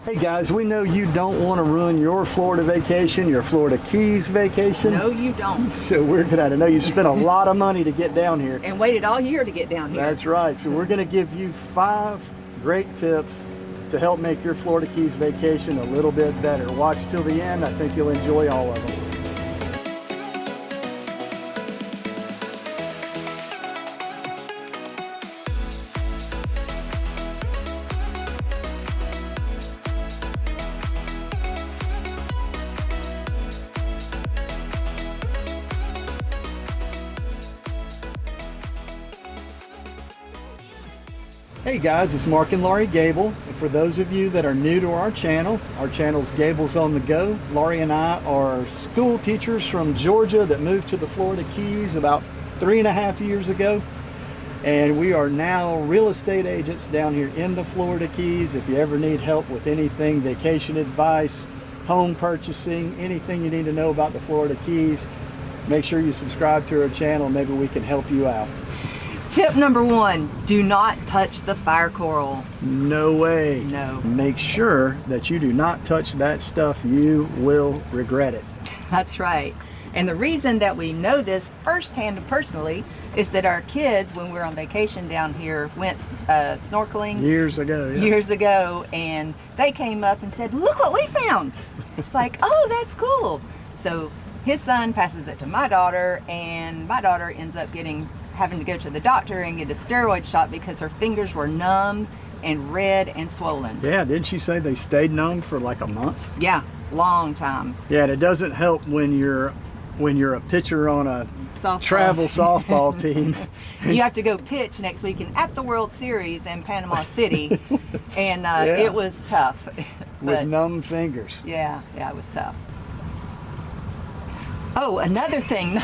Hey guys, we know you don't want to ruin your Florida vacation, your Florida Keys vacation. No, you don't. So we're gonna, I know you spent a lot of money to get down here. And waited all year to get down here. That's right. So we're gonna give you 5 great tips to help make your Florida Keys vacation a little bit better. Watch till the end. I think you'll enjoy all of them. Hey guys, it's Mark and Laurie Gable. And for those of you that are new to our channel's Gable's on the Go. Laurie and I are school teachers from Georgia that moved to the Florida Keys about 3.5 years ago. And we are now real estate agents down here in the Florida Keys. If you ever need help with anything, vacation advice, home purchasing, anything you need to know about the Florida Keys, make sure you subscribe to our channel. Maybe we can help you out. Tip number 1, do not touch the fire coral. No way. No. Make sure that you do not touch that stuff. You will regret it. That's right. And the reason that we know this firsthand and personally is that our kids, when we were on vacation down here, went snorkeling Years ago. Yeah. years ago, and they came up and said, "Look what we found." It's like, oh, that's cool. So his son passes it to my daughter, and my daughter ends up having to go to the doctor and get a steroid shot because her fingers were numb and red and swollen. Yeah, didn't she say they stayed numb for like a month? Yeah, long time. Yeah, and it doesn't help when you're a pitcher on a travel softball team. You have to go pitch next weekend at the World Series in Panama City, and Yeah. it was tough. With numb fingers. Yeah, it was tough. Oh, another thing.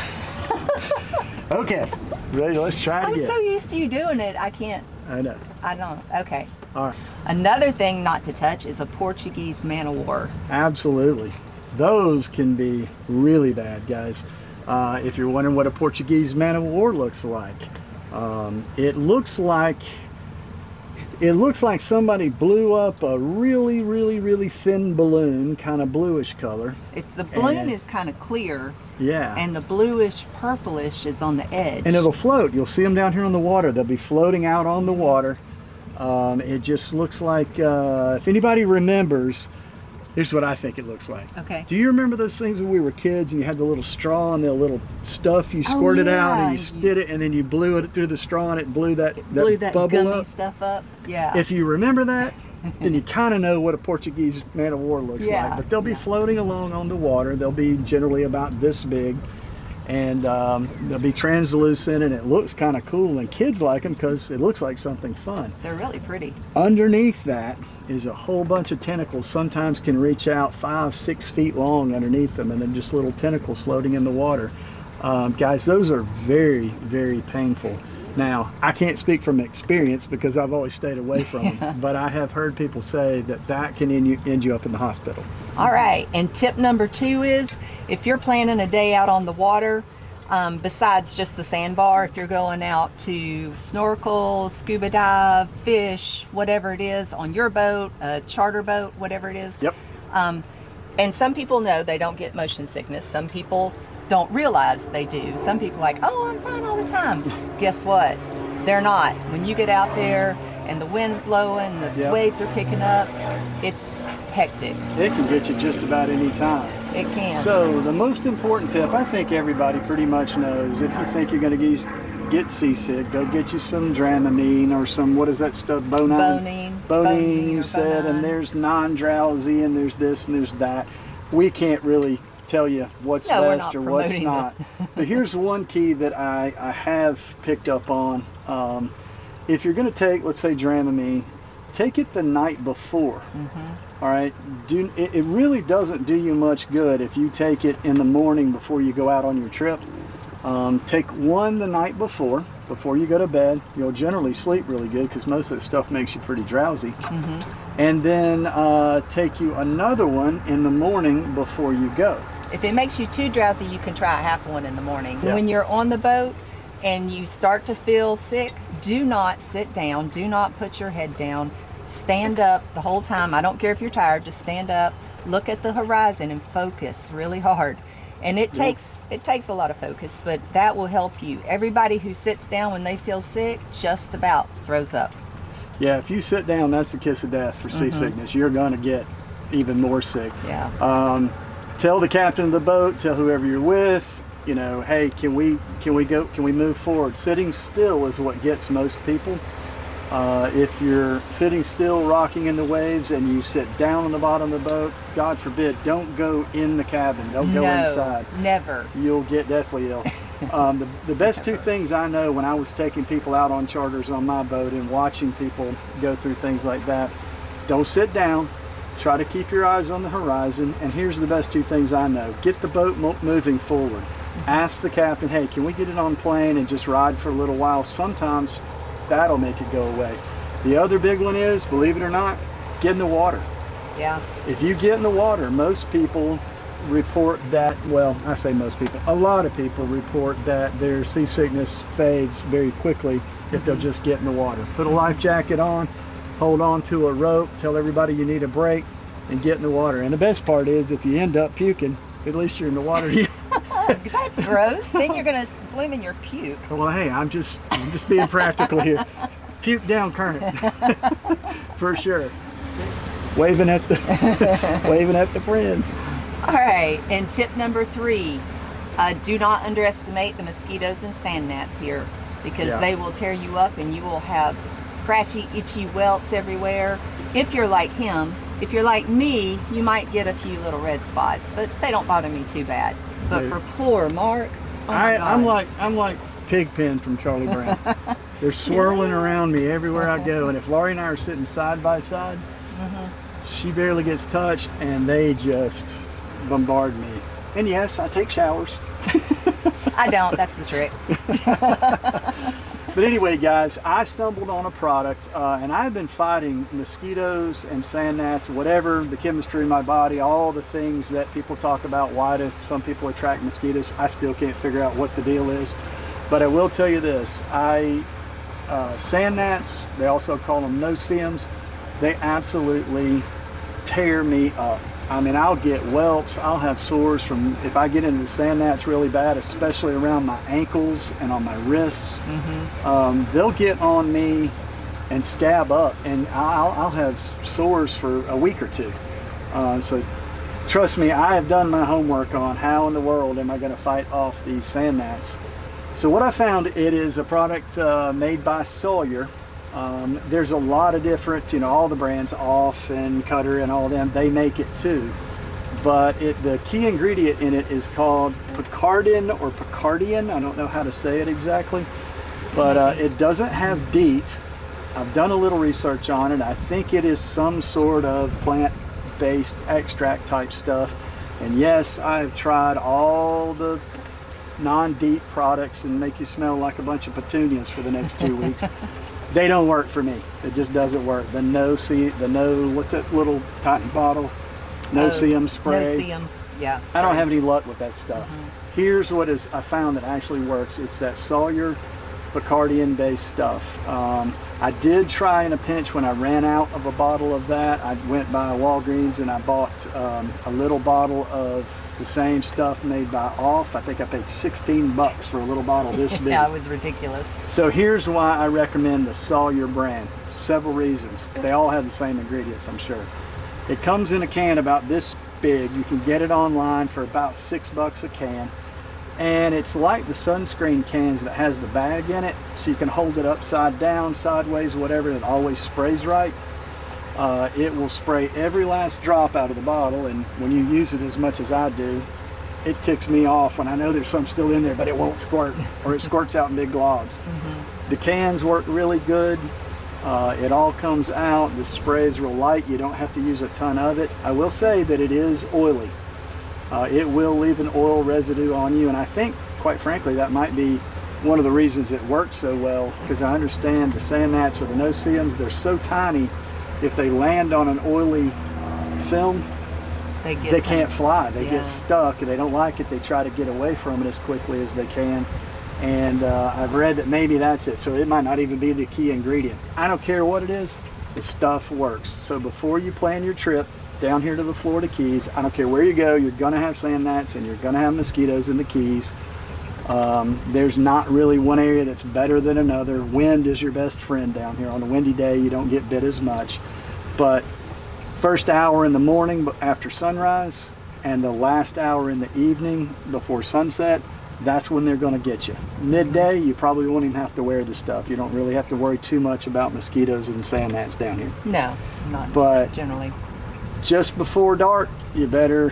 Okay, ready? Let's try it I'm again. so used to you doing it, I can't. I know. I don't. Okay. All right. Another thing not to touch is a Portuguese man-o'-war. Absolutely. Those can be really bad, guys. If you're wondering what a Portuguese man-o'-war looks like, it looks like somebody blew up a really thin balloon, kind of bluish color. It's the balloon is kind of clear. Yeah. And the bluish purplish is on the edge. And it'll float. You'll see them down here on the water. They'll be floating out on the water. It just looks like, if anybody remembers, here's what I think it looks like. Okay. Do you remember those things when we were kids and you had the little straw and the little stuff you squirted out and you spit it and then you blew it through the straw and it blew that bubble gummy up? stuff up? Yeah. If you remember that, then you kind of know what a Portuguese man-o'-war looks like. But they'll be floating along on the water. They'll be generally about this big, and they'll be translucent, and it looks kind of cool. And kids like them because it looks like something fun. They're really pretty. Underneath that is a whole bunch of tentacles. Sometimes can reach out 5-6 feet long underneath them, and then just little tentacles floating in the water. Guys, those are very painful. Now, I can't speak from experience because I've always stayed away from them, but I have heard people say that can end you up in the hospital. All right, and tip number 2 is if you're planning a day out on the water, besides just the sandbar, if you're going out to snorkel, scuba dive, fish, whatever it is on your boat, a charter boat, whatever it is. Yep. And some people know they don't get motion sickness. Some people don't realize they do. Some people are like, oh, I'm fine all the time. Guess what? They're not. When you get out there and the wind's blowing, the waves are picking up, it's hectic. It can get you just about any time. It can. So the most important tip, I think everybody pretty much knows, if you think you're going to get seasick, go get you some Dramamine or some, what is that stuff? Bonine, you said, and there's non-drowsy, and there's this and there's that. We can't really tell you what's best or what's not. But here's one key that I have picked up on. If you're going to take, let's say, Dramamine, take it the night before. All right, it really doesn't do you much good if you take it in the morning before you go out on your trip. Take one the night before you go to bed. You'll generally sleep really good because most of the stuff makes you pretty drowsy. And then take you another one in the morning before you go. If it makes you too drowsy, you can try a half one in the morning. Yeah. When you're on the boat and you start to feel sick, do not sit down. Do not put your head down. stand up the whole time. I don't care if you're tired, just stand up, look at the horizon and focus really hard. And it takes a lot of focus, but that will help you. Everybody who sits down when they feel sick just about throws up. Yeah, if you sit down, that's the kiss of death for seasickness. You're going to get even more sick. Yeah. Tell the captain of the boat, tell whoever you're with, you know, hey, can we move forward? Sitting still is what gets most people. If you're sitting still, rocking in the waves, and you sit down on the bottom of the boat, God forbid, don't go in the cabin. Don't go inside. Never. You'll get deathly ill. The best two things I know when I was taking people out on charters on my boat and watching people go through things like that, don't sit down. Try to keep your eyes on the horizon. And here's the best two things I know. Get the boat moving forward. Ask the captain, hey, can we get it on plane and just ride for a little while? Sometimes that'll make it go away. The other big one is, believe it or not, get in the water. Yeah. If you get in the water, most people report that, well, I say most people, a lot of people report that their seasickness fades very quickly if they'll just get in the water. Put a life jacket on, hold on to a rope, tell everybody you need a break, and get in the water. And the best part is, if you end up puking, at least you're in the water. That's gross. Then you're gonna swim in your puke. Well, hey, I'm just being practical here. Puke down current, for sure. Waving at the friends. All right, and tip number 3, do not underestimate the mosquitoes and sand gnats here, because they will tear you up and you will have scratchy, itchy welts everywhere. If you're like him, if you're like me, you might get a few little red spots, but they don't bother me too bad. But for poor Mark, oh my God. I'm like Pigpen from Charlie Brown. They're swirling around me everywhere I go, and if Laurie and I are sitting side by side, she barely gets touched, and they just bombard me. And yes, I take showers. I don't. That's the trick. But anyway, guys, I stumbled on a product, and I've been fighting mosquitoes and sand gnats, whatever, the chemistry in my body, all the things that people talk about. Why do some people attract mosquitoes? I still can't figure out what the deal is. But I will tell you this, sand gnats, they also call them no-see-ums, they absolutely tear me up. I mean, I'll get whelps, I'll have sores from, if I get into the sand gnats really bad, especially around my ankles and on my wrists, they'll get on me and scab up, and I'll have sores for a week or two. So trust me, I have done my homework on how in the world am I going to fight off these sand gnats. So what I found, it is a product made by Sawyer. There's a lot of different, all the brands, Off and Cutter and all of them, they make it too. But the key ingredient in it is called Picaridin or Picaridin. I don't know how to say it exactly, but it doesn't have DEET. I've done a little research on it. I think it is some sort of plant-based extract type stuff. And yes, I've tried all the non-DEET products and make you smell like a bunch of petunias for the next 2 weeks. They don't work for me. It just doesn't work. What's that little tiny bottle? No-see-um spray. No-see-um, yeah. Spray. I don't have any luck with that stuff. Here's what I found that actually works. It's that Sawyer Picaridin based stuff. I did try in a pinch when I ran out of a bottle of that. I went by Walgreens and I bought a little bottle of the same stuff made by Off. I think I paid $16 for a little bottle this big. Yeah, it was ridiculous. So here's why I recommend the Sawyer brand. Several reasons. They all have the same ingredients, I'm sure. It comes in a can about this big. You can get it online for about $6 a can. And it's like the sunscreen cans that has the bag in it, so you can hold it upside down, sideways, whatever, it always sprays right. It will spray every last drop out of the bottle, and when you use it as much as I do, it ticks me off when I know there's some still in there, but it won't squirt, or it squirts out in big globs. The cans work really good. It all comes out. The spray is real light. You don't have to use a ton of it. I will say that it is oily. It will leave an oil residue on you, and I think, quite frankly, that might be one of the reasons it works so well, because I understand the sand gnats or the no-see-ums, they're so tiny, if they land on an oily film, they can't fly. They get stuck, and they don't like it. They try to get away from it as quickly as they can, and I've read that maybe that's it. So it might not even be the key ingredient. I don't care what it is. The stuff works. So before you plan your trip down here to the Florida Keys, I don't care where you go, you're going to have sand gnats and you're going to have mosquitoes in the Keys. There's not really one area that's better than another. Wind is your best friend down here. On a windy day, you don't get bit as much. But first hour in the morning after sunrise and the last hour in the evening before sunset, that's when they're going to get you. Midday, you probably won't even have to wear the stuff. You don't really have to worry too much about mosquitoes and sand gnats down here. No, not but generally. Just before dark, you better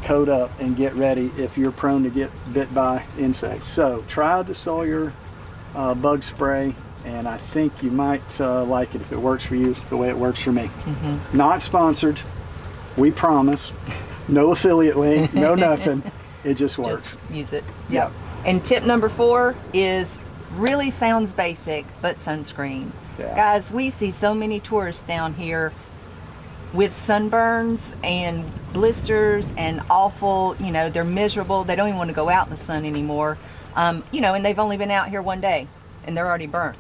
coat up and get ready if you're prone to get bit by insects. So try the Sawyer bug spray, and I think you might like it if it works for you the way it works for me. Not sponsored, we promise. No affiliate link, no nothing. It just works. Just use it. Yep. And tip number 4 is really sounds basic, but sunscreen. Yeah. Guys, we see so many tourists down here with sunburns and blisters and awful, they're miserable. They don't even want to go out in the sun anymore. And they've only been out here one day and they're already burnt.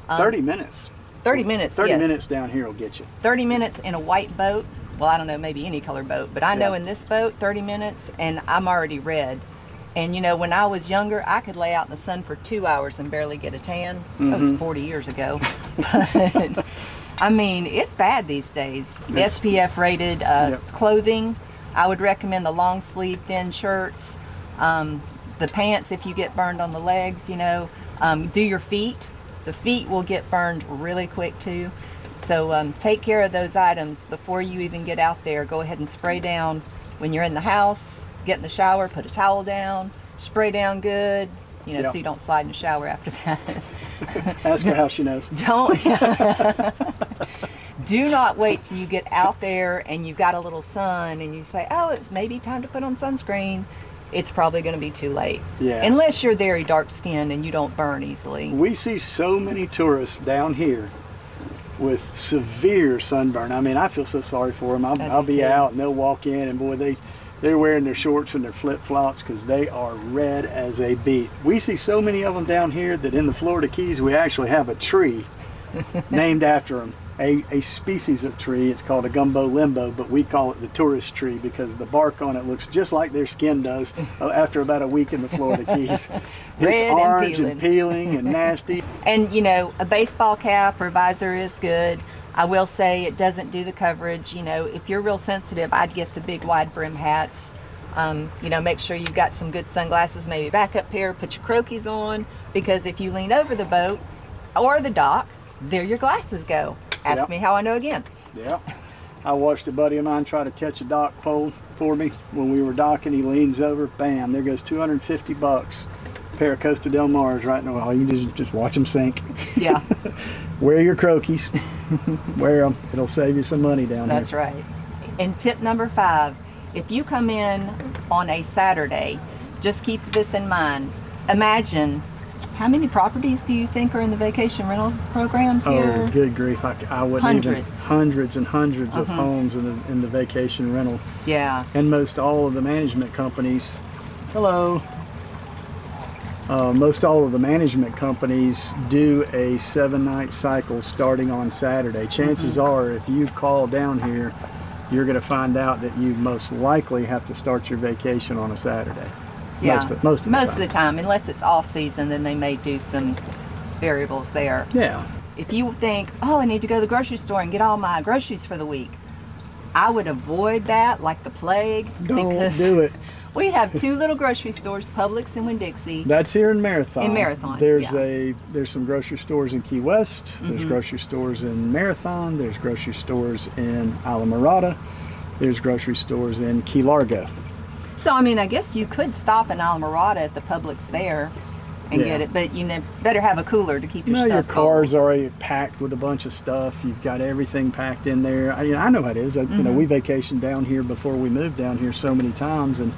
30 minutes. 30 minutes, 30 yes. minutes down here will get you. 30 minutes in a white boat. Well, I don't know, maybe any color boat, but I know in this boat, 30 minutes and I'm already red. And when I was younger, I could lay out in the sun for 2 hours and barely get a tan. That was 40 years ago. But I mean, it's bad these days. SPF rated clothing. I would recommend the long sleeve thin shirts, the pants if you get burned on the legs, do your feet. The feet will get burned really quick too. So take care of those items before you even get out there. Go ahead and spray down when you're in the house, get in the shower, put a towel down, spray down good, so you don't slide in the shower after that. Ask her how she knows. Do not wait till you get out there and you've got a little sun and you say, oh, it's maybe time to put on sunscreen. It's probably going to be too late. Yeah. Unless you're very dark skinned and you don't burn easily. We see so many tourists down here with severe sunburn. I mean, I feel so sorry for them. I'll be out and they'll walk in and boy, they're wearing their shorts and their flip-flops because they are red as a beet. We see so many of them down here that in the Florida Keys we actually have a tree named after them. A species of tree. It's called a gumbo limbo, but we call it the tourist tree because the bark on it looks just like their skin does after about a week in the Florida Keys. It's orange and peeling and nasty. And a baseball cap or visor is good. I will say it doesn't do the coverage. If you're real sensitive, I'd get the big wide brim hats. Make sure you've got some good sunglasses, maybe backup pair, put your croquis on, because if you lean over the boat or the dock, there your glasses go. Ask me how I know again. Yeah. I watched a buddy of mine try to catch a dock pole for me when we were docking. He leans over, bam, there goes $250. Pair of Costa Del Mars right in the wall. You can just watch them sink. Yeah. Wear your croquis. Wear them. It'll save you some money down That's here. right. And tip number 5, if you come in on a Saturday, just keep this in mind. Imagine, how many properties do you think are in the vacation rental programs here? Oh, good grief. I wouldn't Hundreds. even. Hundreds and hundreds of homes in the vacation rental. Yeah. And most all of the management companies, most all of the management companies do a 7-night cycle starting on Saturday. Chances are, if you call down here, you're going to find out that you most likely have to start your vacation on a Saturday. Yeah, most of the time, unless it's off season, then they may do some variables there. Yeah. If you think, oh, I need to go to the grocery store and get all my groceries for the week, I would avoid that like the plague. Don't do it. We have 2 little grocery stores, Publix and Winn-Dixie. That's here in Marathon. In Marathon, There's some grocery stores in Key West. There's grocery stores in Marathon. There's grocery stores in Islamorada. There's grocery stores in Key Largo. So, I guess you could stop in Islamorada at the Publix there and get it, but better have a cooler to keep your stuff your car's cold. already packed with a bunch of stuff. You've got everything packed in there. I know how it is. We vacationed down here before we moved down here so many times, and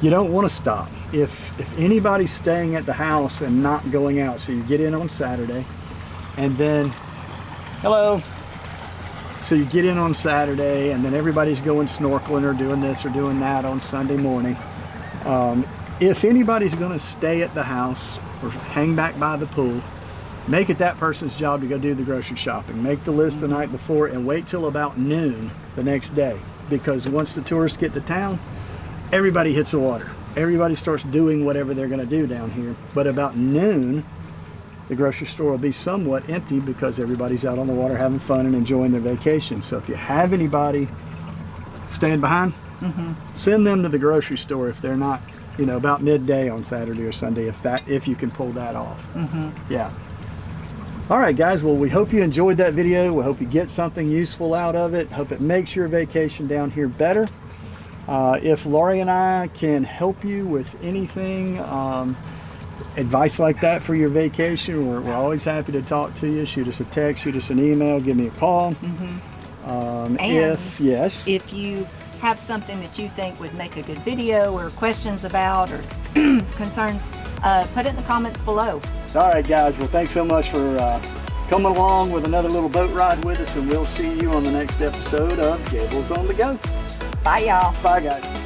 you don't want to stop. If anybody's staying at the house and not going out, so you get in on Saturday, and then, so you get in on Saturday, and then everybody's going snorkeling or doing this or doing that on Sunday morning. If anybody's going to stay at the house or hang back by the pool, make it that person's job to go do the grocery shopping. Make the list the night before and wait till about noon the next day, because once the tourists get to town, everybody hits the water. Everybody starts doing whatever they're going to do down here. But about noon, the grocery store will be somewhat empty because everybody's out on the water having fun and enjoying their vacation. So if you have anybody staying behind, send them to the grocery store if they're not, you know, about midday on Saturday or Sunday, if you can pull that off. Yeah. All right, guys. Well, we hope you enjoyed that video. We hope you get something useful out of it. Hope it makes your vacation down here better. If Laurie and I can help you with anything, advice like that for your vacation, we're always happy to talk to you. Shoot us a text, shoot us an email, give me a call. If you have something that you think would make a good video, or questions about, or concerns, put it in the comments below. All right, guys. Well, thanks so much for coming along with another little boat ride with us, and we'll see you on the next episode of Gable's on the Go. Bye, y'all. Bye, guys.